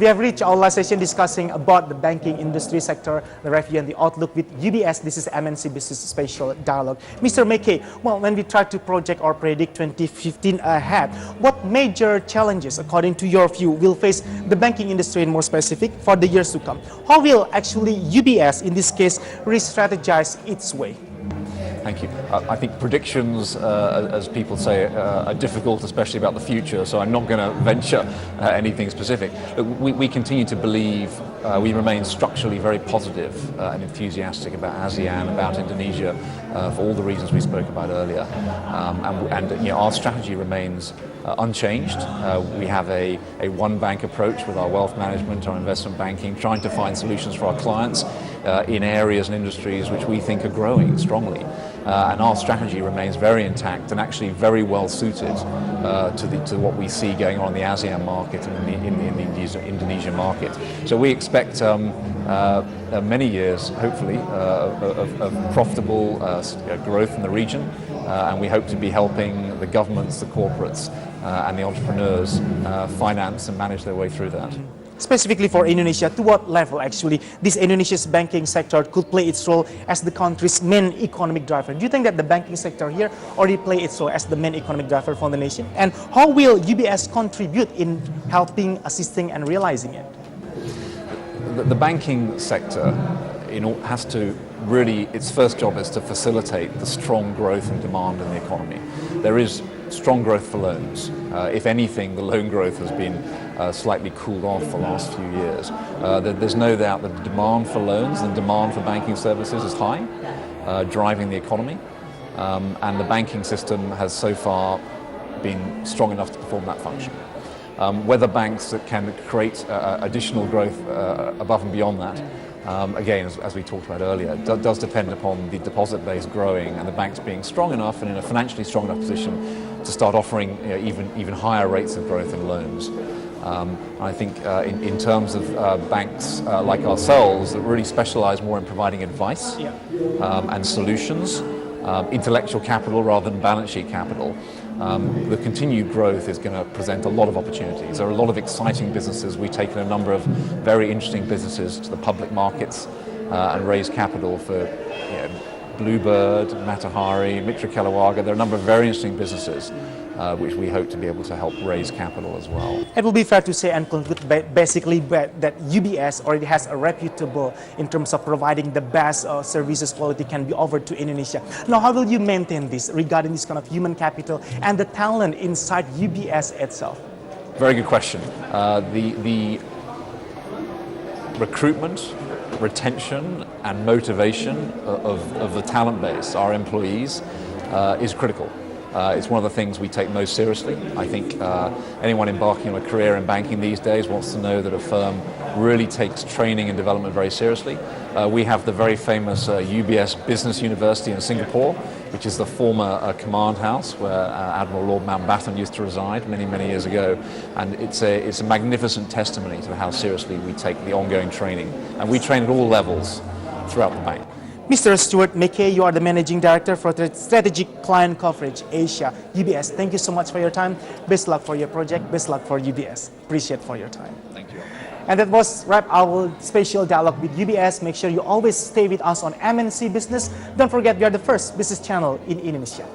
We have reached our last session discussing about the banking industry sector, the review and the outlook with UBS. This is MNC Business Special Dialogue. Mr. MACKAY, well, when we try to project or predict 2015 ahead, what major challenges, according to your view, will face the banking industry, and more specific, for the years to come? How will actually UBS, in this case, re-strategize its way? Thank you. I think predictions, as people say, are difficult, especially about the future, so I'm not going to venture anything specific. We continue to believe, we remain structurally very positive and enthusiastic about ASEAN, about Indonesia, for all the reasons we spoke about earlier. Our strategy remains unchanged. We have a one-bank approach with our wealth management, our investment banking, trying to find solutions for our clients in areas and industries which we think are growing strongly. And our strategy remains very intact and actually very well suited to what we see going on in the ASEAN market and in the Indonesian market. So we expect many years, hopefully, of profitable growth in the region, and we hope to be helping the governments, the corporates, and the entrepreneurs finance and manage their way through that. Specifically for Indonesia, to what level actually this Indonesia's banking sector could play its role as the country's main economic driver? Do you think that the banking sector here already play its role as the main economic driver for the nation? And how will UBS contribute in helping, assisting, and realizing it? The banking sector has to really, its first job is to facilitate the strong growth and demand in the economy. There is strong growth for loans. If anything, the loan growth has been slightly cooled off for the last few years. There's no doubt that the demand for loans and demand for banking services is high, driving the economy. And the banking system has so far been strong enough to perform that function. Whether banks can create additional growth above and beyond that, again, as we talked about earlier, does depend upon the deposit base growing and the banks being strong enough and in a financially strong enough position to start offering even higher rates of growth in loans. I think in terms of banks like ourselves that really specialize more in providing advice and solutions, intellectual capital rather than balance sheet capital, the continued growth is going to present a lot of opportunities. There are a lot of exciting businesses. We've taken a number of very interesting businesses to the public markets and raised capital for Bluebird, Matahari, Mitra Kelawar. There are a number of very interesting businesses which we hope to be able to help raise capital as well. It will be fair to say and conclude basically that UBS already has a reputable in terms of providing the best services quality can be offered to Indonesia. Now, how will you maintain this regarding this kind of human capital and the talent inside UBS itself? Very good question. The recruitment, retention and motivation of the talent base, our employees, is critical. It's one of the things we take most seriously. I think anyone embarking on a career in banking these days wants to know that a firm really takes training and development very seriously. We have the very famous UBS Business University in Singapore, which is the former command house where Admiral Lord Mountbatten used to reside many, many years ago. And it's a magnificent testimony to how seriously we take the ongoing training. And we train at all levels throughout the bank. Mr. Stuart MACKAY, you are the Managing Director for Strategic Client Coverage Asia, UBS. Thank you so much for your time. Best luck for your project. Best luck for UBS. Appreciate for your time. Thank you. And that was wrap our special dialogue with UBS. Make sure you always stay with us on MNC Business. Don't forget, we are the first business channel in Indonesia.